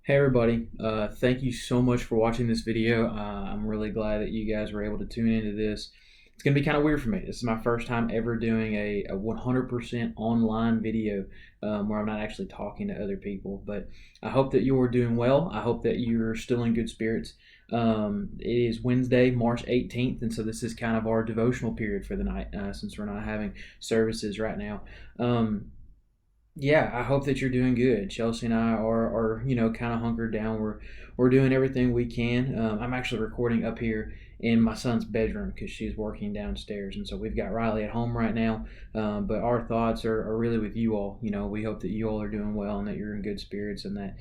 Hey everybody, thank you so much for watching this video. I'm really glad that you guys were able to tune into this. It's going to be kind of weird for me. This is my first time ever doing a 100% online video where I'm not actually talking to other people. But I hope that you're doing well. I hope that you're still in good spirits. It is Wednesday, March 18th, and so this is kind of our devotional period for the night since we're not having services right now. Yeah, I hope that you're doing good. Chelsea and I are kind of hunkered down. We're doing everything we can. I'm actually recording up here in my son's bedroom because she's working downstairs, and so we've got Riley at home right now. But our thoughts are really with you all. We hope that you all are doing well and that you're in good spirits and that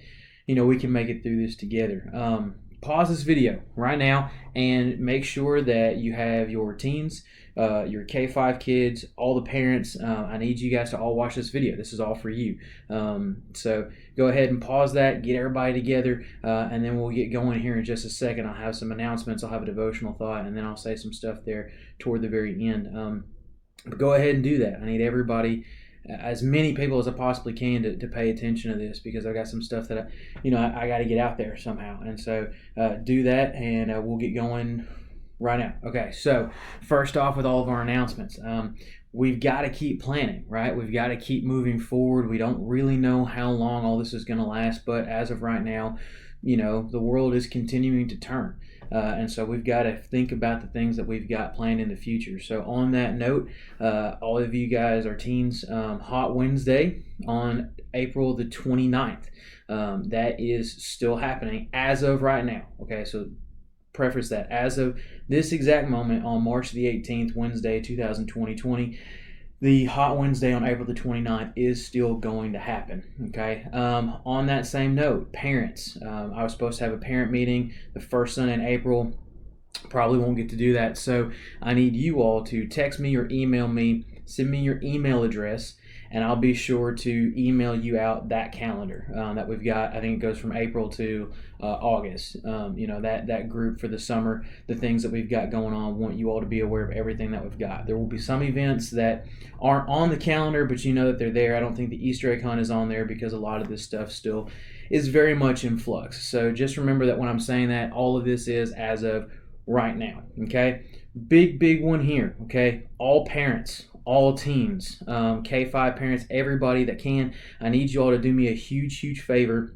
we can make it through this together. Pause this video right now and make sure that you have your teens, your K-5 kids, all the parents. I need you guys to all watch this video. This is all for you. So go ahead and pause that, get everybody together, and then we'll get going here in just a second. I'll have some announcements, I'll have a devotional thought, and then I'll say some stuff there toward the very end. But go ahead and do that. I need everybody, as many people as I possibly can, to pay attention to this, because I've got some stuff that I got to get out there somehow. And so do that, and we'll get going right now. Okay, so first off, with all of our announcements, we've got to keep planning, right? We've got to keep moving forward. We don't really know how long all this is going to last, but as of right now, the world is continuing to turn. And so we've got to think about the things that we've got planned in the future. So on that note, all of you guys are teens, Hot Wednesday on April the 29th. That is still happening as of right now. Okay, so preface that. As of this exact moment on March the 18th, Wednesday, 2020, the Hot Wednesday on April the 29th is still going to happen, okay? On that same note, parents, I was supposed to have a parent meeting the first Sunday in April. Probably won't get to do that, so I need you all to text me or email me, send me your email address, and I'll be sure to email you out that calendar that we've got. I think it goes from April to August. That group for the summer, the things that we've got going on. Want you all to be aware of everything that we've got. There will be some events that aren't on the calendar, but you know that they're there. I don't think the Easter egg hunt is on there because a lot of this stuff still is very much in flux. So just remember that when I'm saying that, all of this is as of right now, okay? Big one here, okay? All parents, all teens, K-5 parents, everybody that can, I need you all to do me a huge favor.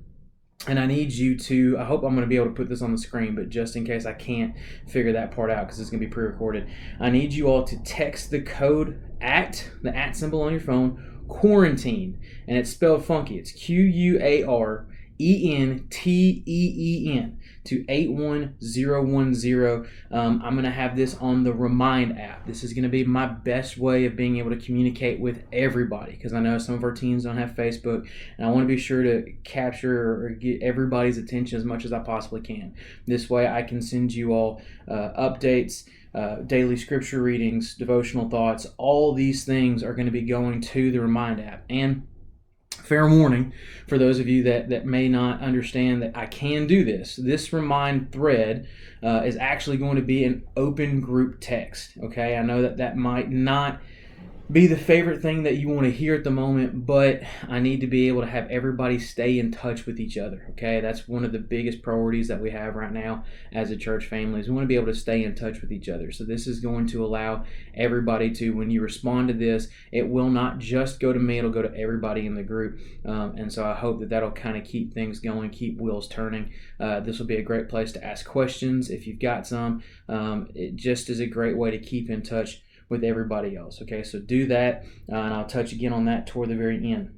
And I need you to, I hope I'm going to be able to put this on the screen, but just in case I can't figure that part out because it's going to be pre-recorded, I need you all to text the code the @ symbol on your phone, quarantine, and it's spelled funky. It's QUARENTEEN to 81010. I'm going to have this on the Remind app. This is going to be my best way of being able to communicate with everybody, because I know some of our teens don't have Facebook, and I want to be sure to capture or get everybody's attention as much as I possibly can. This way I can send you all updates, daily scripture readings, devotional thoughts. All these things are going to be going to the Remind app. And fair warning for those of you that may not understand that I can do this. This Remind thread is actually going to be an open group text. Okay, I know that might not be the favorite thing that you want to hear at the moment, but I need to be able to have everybody stay in touch with each other. Okay, that's one of the biggest priorities that we have right now as a church family, is we want to be able to stay in touch with each other. So this is going to allow everybody to, when you respond to this, it will not just go to me, it'll go to everybody in the group. And so I hope that that'll kind of keep things going, keep wheels turning. This will be a great place to ask questions if you've got some. It just is a great way to keep in touch with everybody else. Okay, so do that, and I'll touch again on that toward the very end.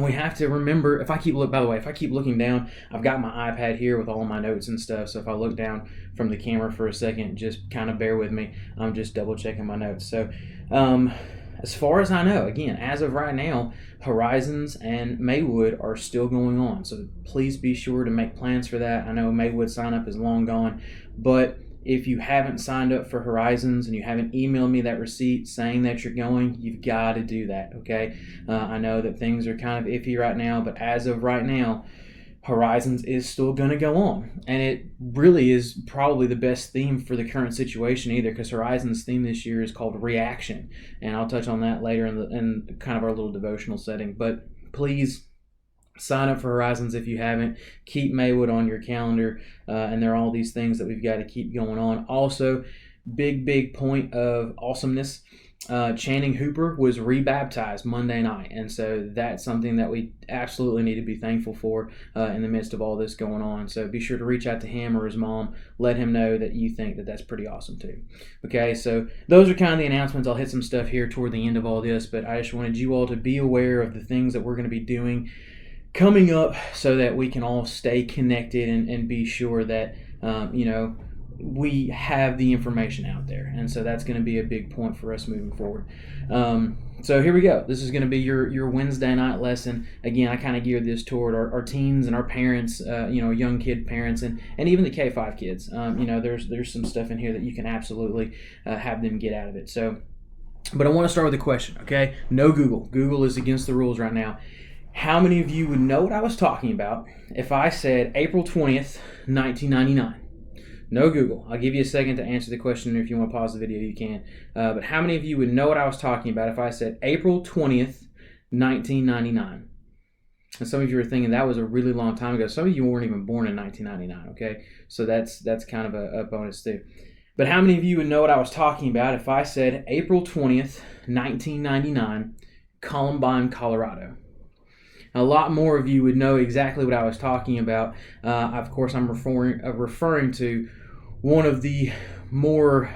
We have to remember, if I keep looking down, I've got my iPad here with all my notes and stuff, so if I look down from the camera for a second, just kind of bear with me. I'm just double checking my notes. So as far as I know, again, as of right now, Horizons and Maywood are still going on, so please be sure to make plans for that. I know Maywood sign up is long gone, but if you haven't signed up for Horizons and you haven't emailed me that receipt saying that you're going, you've got to do that, okay? I know that things are kind of iffy right now, but as of right now, Horizons is still going to go on. And it really is probably the best theme for the current situation either, because Horizons' theme this year is called Reaction. And I'll touch on that later in kind of our little devotional setting. But please Sign up for Horizons if you haven't. Keep Maywood on your calendar. And there are all these things that we've got to keep going on. Also, big point of awesomeness. Channing Hooper was rebaptized Monday night, and so that's something that we absolutely need to be thankful for in the midst of all this going on. So be sure to reach out to him or his mom. Let him know that you think that that's pretty awesome too. Okay, so those are kind of the announcements. I'll hit some stuff here toward the end of all this, but I just wanted you all to be aware of the things that we're going to be doing coming up so that we can all stay connected and be sure that, we have the information out there. And so that's going to be a big point for us moving forward. So here we go. This is going to be your Wednesday night lesson. Again, I kind of geared this toward our teens and our parents, young kid parents, and even the K-5 kids. There's some stuff in here that you can absolutely have them get out of it. So, but I want to start with a question, okay? No Google. Google is against the rules right now. How many of you would know what I was talking about if I said April 20th, 1999? No Google. I'll give you a second to answer the question. If you want to pause the video, you can. But how many of you would know what I was talking about if I said April 20th, 1999? And some of you are thinking that was a really long time ago. Some of you weren't even born in 1999, okay? So that's kind of a bonus too. But how many of you would know what I was talking about if I said April 20th, 1999, Columbine, Colorado? A lot more of you would know exactly what I was talking about. Of course, I'm referring to one of the more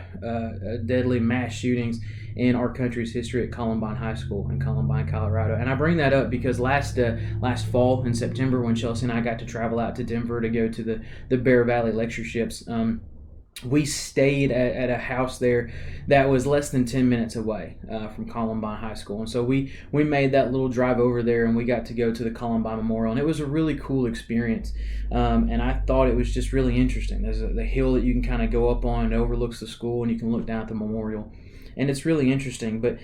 deadly mass shootings in our country's history at Columbine High School in Columbine, Colorado. And I bring that up because last fall in September, when Chelsea and I got to travel out to Denver to go to the Bear Valley lectureships, we stayed at a house there that was less than 10 minutes away from Columbine High School. And so we made that little drive over there, and we got to go to the Columbine Memorial. And it was a really cool experience. And I thought it was just really interesting. There's the hill that you can kind of go up on. It overlooks the school, and you can look down at the memorial. And it's really interesting. But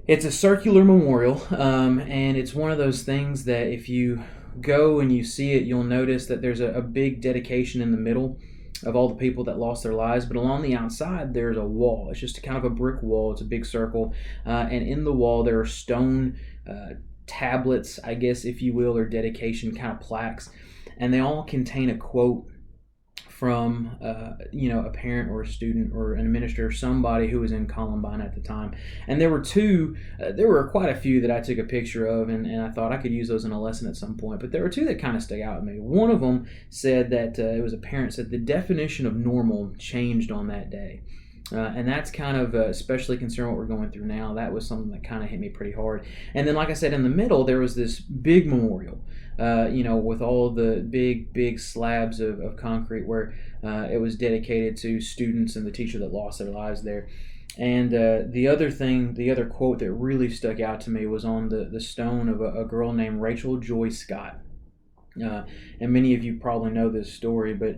it's a circular memorial, and it's one of those things that if you go and you see it, you'll notice that there's a big dedication in the middle of all the people that lost their lives, but along the outside there's a wall. It's just kind of a brick wall. It's a big circle, and in the wall there are stone tablets, I guess, if you will, or dedication kind of plaques, and they all contain a quote from a parent or a student or an administrator, somebody who was in Columbine at the time. And there were quite a few that I took a picture of, and I thought I could use those in a lesson at some point, but there were two that kind of stuck out at me. One of them said that it was a parent said the definition of normal changed on that day. And that's kind of, especially considering what we're going through now, that was something that kind of hit me pretty hard. And then, like I said, in the middle, there was this big memorial, with all the big slabs of concrete where it was dedicated to students and the teacher that lost their lives there. And the other quote that really stuck out to me was on the stone of a girl named Rachel Joy Scott. And many of you probably know this story, but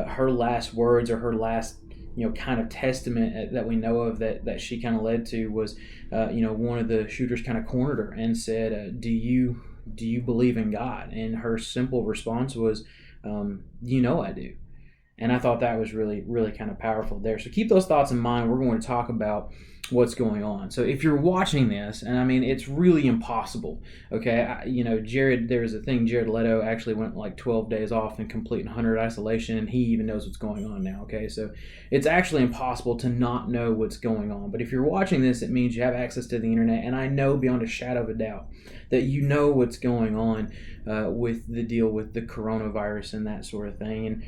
her last words, or her last kind of testament that we know of that she kind of led to was, one of the shooters kind of cornered her and said, do you believe in God? And her simple response was, I do. And I thought that was really, really kind of powerful there. So keep those thoughts in mind. We're going to talk about what's going on. So if you're watching this, and I mean, it's really impossible. Okay, there was a thing. Jared Leto actually went like 12 days off in complete and 100 isolation, and he even knows what's going on now. Okay, so it's actually impossible to not know what's going on. But if you're watching this, it means you have access to the internet, and I know beyond a shadow of a doubt that you know what's going on with the deal with the coronavirus and that sort of thing. And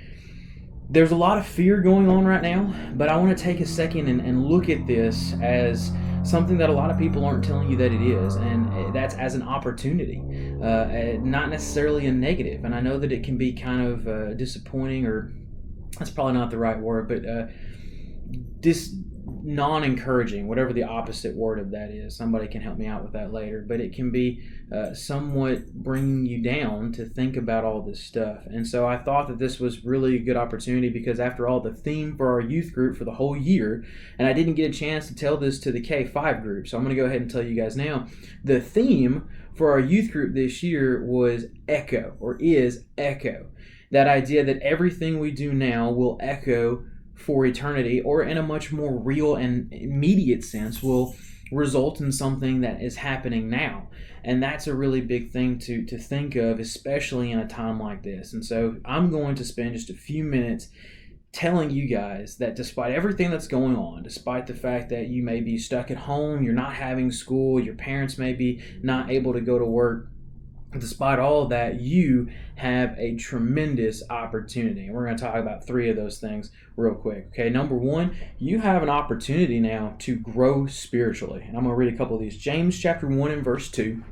there's a lot of fear going on right now, but I want to take a second and look at this as something that a lot of people aren't telling you that it is, and that's as an opportunity, not necessarily a negative. And I know that it can be kind of disappointing, or that's probably not the right word, but non-encouraging, whatever the opposite word of that is. Somebody can help me out with that later, but it can be somewhat bringing you down to think about all this stuff. And so I thought that this was really a good opportunity, because after all, the theme for our youth group for the whole year, and I didn't get a chance to tell this to the K-5 group, so I'm going to go ahead and tell you guys now. The theme for our youth group this year was echo, or is echo. That idea that everything we do now will echo for eternity, or in a much more real and immediate sense will result in something that is happening now. And that's a really big thing to think of, especially in a time like this. And so I'm going to spend just a few minutes telling you guys that despite everything that's going on, despite the fact that you may be stuck at home, you're not having school, your parents may be not able to go to work, despite all of that, you have a tremendous opportunity. And we're going to talk about 3 of those things real quick. Okay, number 1, you have an opportunity now to grow spiritually. And I'm going to read a couple of these. James chapter 1 and verse 2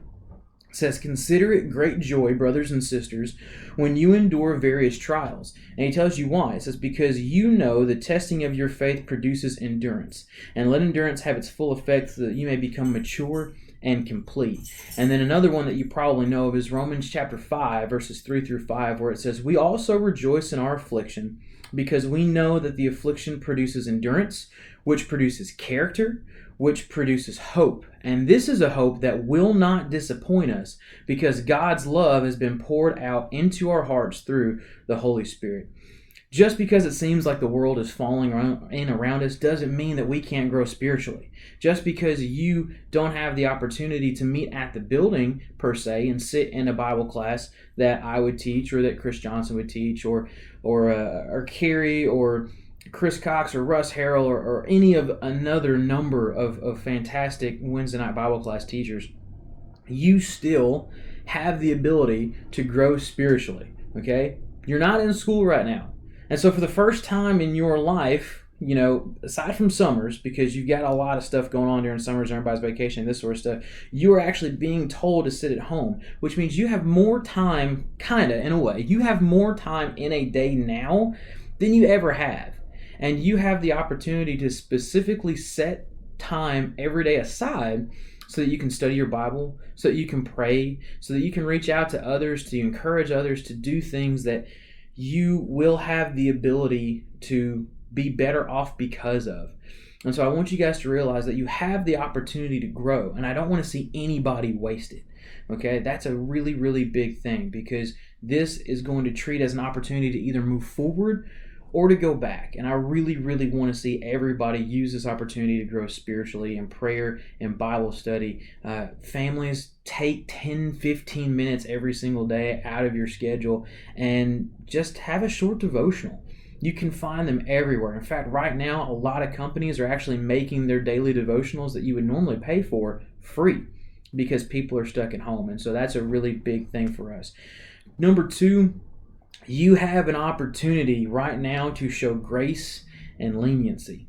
says, "Consider it great joy, brothers and sisters, when you endure various trials." And he tells you why. It says, "Because you know the testing of your faith produces endurance. And let endurance have its full effect so that you may become mature and complete." And then another one that you probably know of is Romans chapter 5, verses 3 through 5, where it says, "We also rejoice in our affliction, because we know that the affliction produces endurance, which produces character, which produces hope. And this is a hope that will not disappoint us, because God's love has been poured out into our hearts through the Holy Spirit." Just because it seems like the world is falling around us doesn't mean that we can't grow spiritually. Just because you don't have the opportunity to meet at the building, per se, and sit in a Bible class that I would teach or that Chris Johnson would teach or Carrie or Chris Cox or Russ Harrell or any of another number of fantastic Wednesday night Bible class teachers, you still have the ability to grow spiritually, okay? You're not in school right now. And so for the first time in your life, aside from summers, because you've got a lot of stuff going on during summers, everybody's vacation, this sort of stuff, you are actually being told to sit at home, which means you have more time, kind of, in a way. You have more time in a day now than you ever have. And you have the opportunity to specifically set time every day aside so that you can study your Bible, so that you can pray, so that you can reach out to others, to encourage others to do things that you will have the ability to be better off because of. And so I want you guys to realize that you have the opportunity to grow, and I don't want to see anybody waste it. Okay, that's a really, really big thing, because this is going to treat as an opportunity to either move forward or to go back. And I really, really want to see everybody use this opportunity to grow spiritually in prayer and Bible study. Families, take 10, 15 minutes every single day out of your schedule and just have a short devotional. You can find them everywhere. In fact, right now, a lot of companies are actually making their daily devotionals that you would normally pay for free because people are stuck at home. And so that's a really big thing for us. Number 2, you have an opportunity right now to show grace and leniency,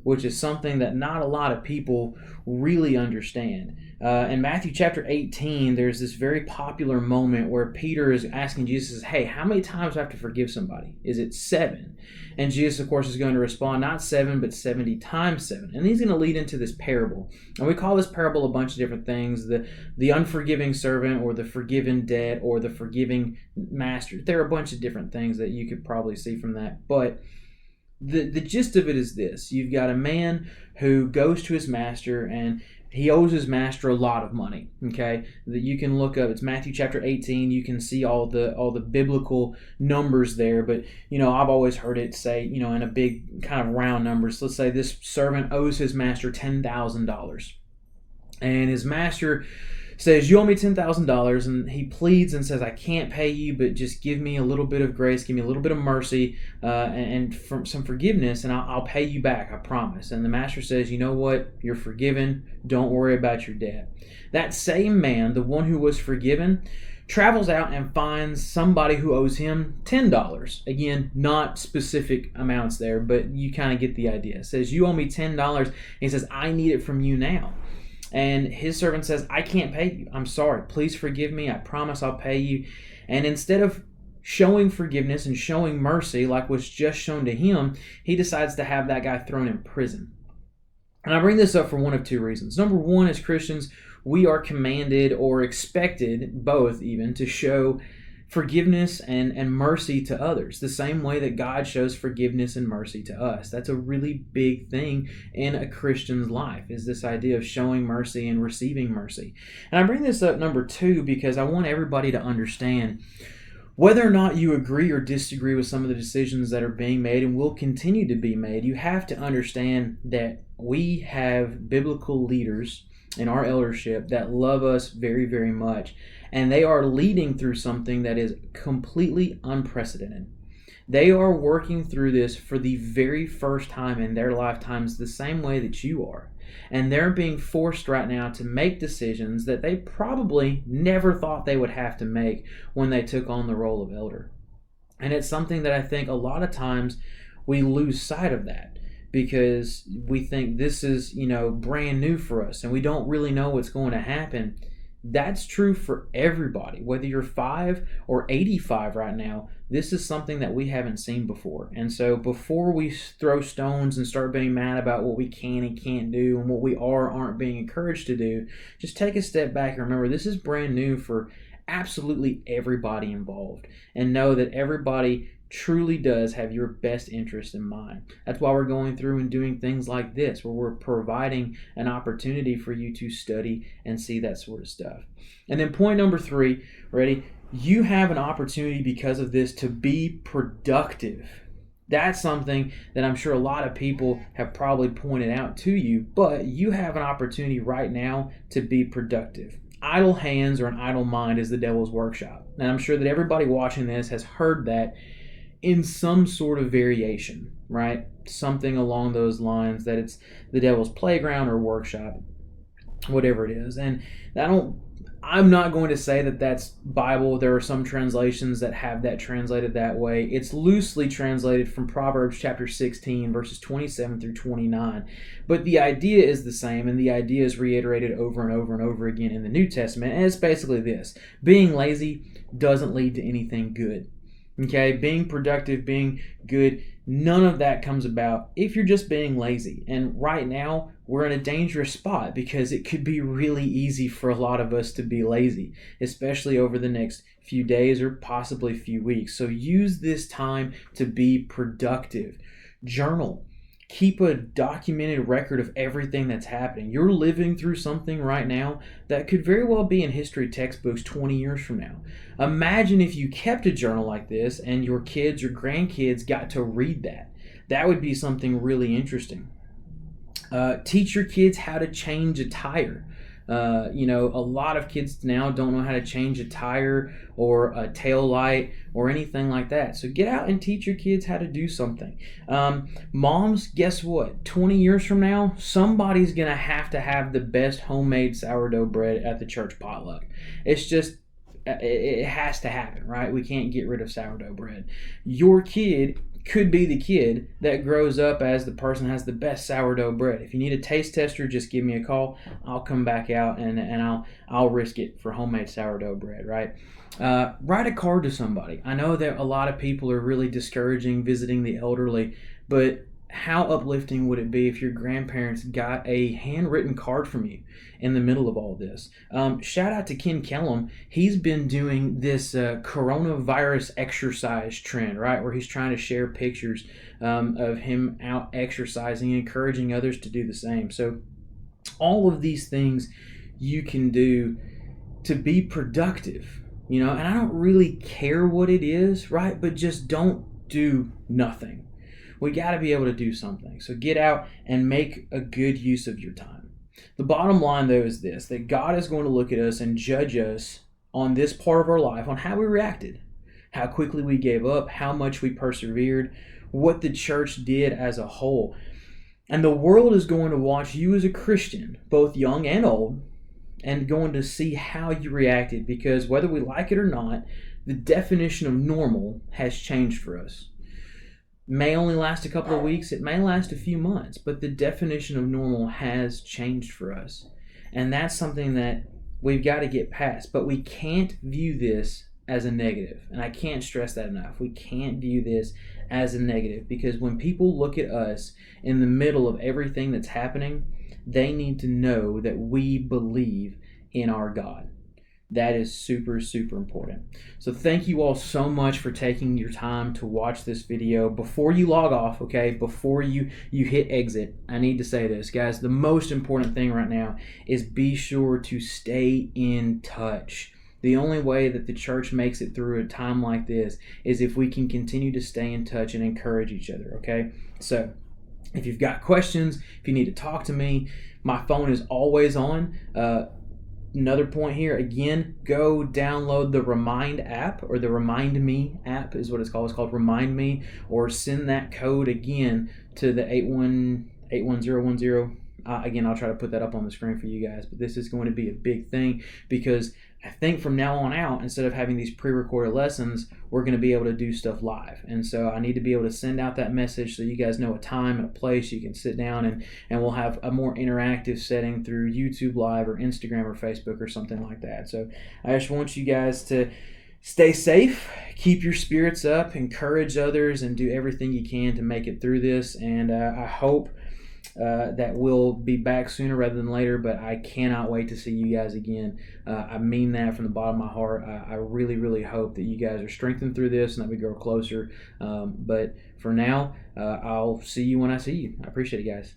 which is something that not a lot of people really understand. In Matthew chapter 18, there's this very popular moment where Peter is asking Jesus, "Hey, how many times do I have to forgive somebody? Is it 7? And Jesus, of course, is going to respond, not 7, but 70 times 7. And he's going to lead into this parable. And we call this parable a bunch of different things: the unforgiving servant, or the forgiven debt, or the forgiving master. There are a bunch of different things that you could probably see from that. But the gist of it is this: you've got a man who goes to his master, and he owes his master a lot of money. Okay, that you can look up. It's Matthew chapter 18. You can see all the biblical numbers there. But I've always heard it say, in a big kind of round numbers. Let's say this servant owes his master $10,000, and his master says, "You owe me $10,000, and he pleads and says, "I can't pay you, but just give me a little bit of grace, give me a little bit of mercy, and some forgiveness, and I'll pay you back, I promise." And the master says, "You know what? You're forgiven. Don't worry about your debt." That same man, the one who was forgiven, travels out and finds somebody who owes him $10. Again, not specific amounts there, but you kind of get the idea. It says, "You owe me $10, and he says, "I need it from you now." And his servant says, "I can't pay you. I'm sorry. Please forgive me. I promise I'll pay you." And instead of showing forgiveness and showing mercy like was just shown to him, he decides to have that guy thrown in prison. And I bring this up for one of 2 reasons. Number 1, as Christians, we are commanded, or expected, both even, to show forgiveness and mercy to others, the same way that God shows forgiveness and mercy to us. That's a really big thing in a Christian's life, is this idea of showing mercy and receiving mercy. And I bring this up, number 2, because I want everybody to understand, whether or not you agree or disagree with some of the decisions that are being made and will continue to be made, you have to understand that we have biblical leaders in our eldership that love us very, very much, and they are leading through something that is completely unprecedented. They are working through this for the very first time in their lifetimes the same way that you are. And they're being forced right now to make decisions that they probably never thought they would have to make when they took on the role of elder. And it's something that I think a lot of times we lose sight of that because we think this is, brand new for us and we don't really know what's going to happen. That's true for everybody. Whether you're 5 or 85 right now, this is something that we haven't seen before. And so before we throw stones and start being mad about what we can and can't do and what we aren't being encouraged to do, just take a step back and remember this is brand new for absolutely everybody involved. And know that everybody truly does have your best interest in mind. That's why we're going through and doing things like this, where we're providing an opportunity for you to study and see that sort of stuff. And then point number 3, ready? You have an opportunity because of this to be productive. That's something that I'm sure a lot of people have probably pointed out to you, but you have an opportunity right now to be productive. Idle hands or an idle mind is the devil's workshop. And I'm sure that everybody watching this has heard that in some sort of variation, right? Something along those lines, that it's the devil's playground or workshop, whatever it is. And I'm not going to say that that's Bible. There are some translations that have that translated that way. It's loosely translated from Proverbs chapter 16, verses 27 through 29. But the idea is the same, and the idea is reiterated over and over and over again in the New Testament. And it's basically this: being lazy doesn't lead to anything good. Okay, being productive, being good, none of that comes about if you're just being lazy. And right now, we're in a dangerous spot because it could be really easy for a lot of us to be lazy, especially over the next few days or possibly few weeks. So use this time to be productive. Journal. Keep a documented record of everything that's happening. You're living through something right now that could very well be in history textbooks 20 years from now. Imagine if you kept a journal like this and your kids or grandkids got to read that. That would be something really interesting. Teach your kids how to change a tire. A lot of kids now don't know how to change a tire or a tail light or anything like that. So get out and teach your kids how to do something. Moms, guess what? 20 years from now, somebody's going to have the best homemade sourdough bread at the church potluck. It's just, it has to happen, right? We can't get rid of sourdough bread. Your kid could be the kid that grows up as the person who has the best sourdough bread. If you need a taste tester, just give me a call. I'll come back out and I'll risk it for homemade sourdough bread, right? Write a card to somebody. I know that a lot of people are really discouraging visiting the elderly, but how uplifting would it be if your grandparents got a handwritten card from you in the middle of all this? Shout out to Ken Kellum. He's been doing this coronavirus exercise trend, right? Where he's trying to share pictures of him out exercising and encouraging others to do the same. So all of these things you can do to be productive, and I don't really care what it is, right? But just don't do nothing. We got to be able to do something. So get out and make a good use of your time. The bottom line, though, is this: that God is going to look at us and judge us on this part of our life, on how we reacted, how quickly we gave up, how much we persevered, what the church did as a whole. And the world is going to watch you as a Christian, both young and old, and going to see how you reacted, because whether we like it or not, the definition of normal has changed for us. May only last a couple of weeks, it may last a few months, but the definition of normal has changed for us. And that's something that we've got to get past. But we can't view this as a negative. And I can't stress that enough. We can't view this as a negative, because when people look at us in the middle of everything that's happening, they need to know that we believe in our God. That is super, super important. So thank you all so much for taking your time to watch this video. Before you log off, okay, before you hit exit, I need to say this, guys. The most important thing right now is be sure to stay in touch. The only way that the church makes it through a time like this is if we can continue to stay in touch and encourage each other, okay? So If you've got questions, if you need to talk to me, my phone is always on. Another point here, again, go download the Remind app, or the Remind Me app is what it's called. It's called Remind Me, or send that code again to the 81010. Again, I'll try to put that up on the screen for you guys, but this is going to be a big thing, because I think from now on out, instead of having these pre-recorded lessons, we're going to be able to do stuff live. And so I need to be able to send out that message so you guys know a time and a place you can sit down, and we'll have a more interactive setting through YouTube Live or Instagram or Facebook or something like that. So I just want you guys to stay safe, keep your spirits up, encourage others, and do everything you can to make it through this. And I hope that we'll be back sooner rather than later, but I cannot wait to see you guys again. I mean that from the bottom of my heart. I really, really hope that you guys are strengthened through this and that we grow closer. But for now, I'll see you when I see you. I appreciate it, guys.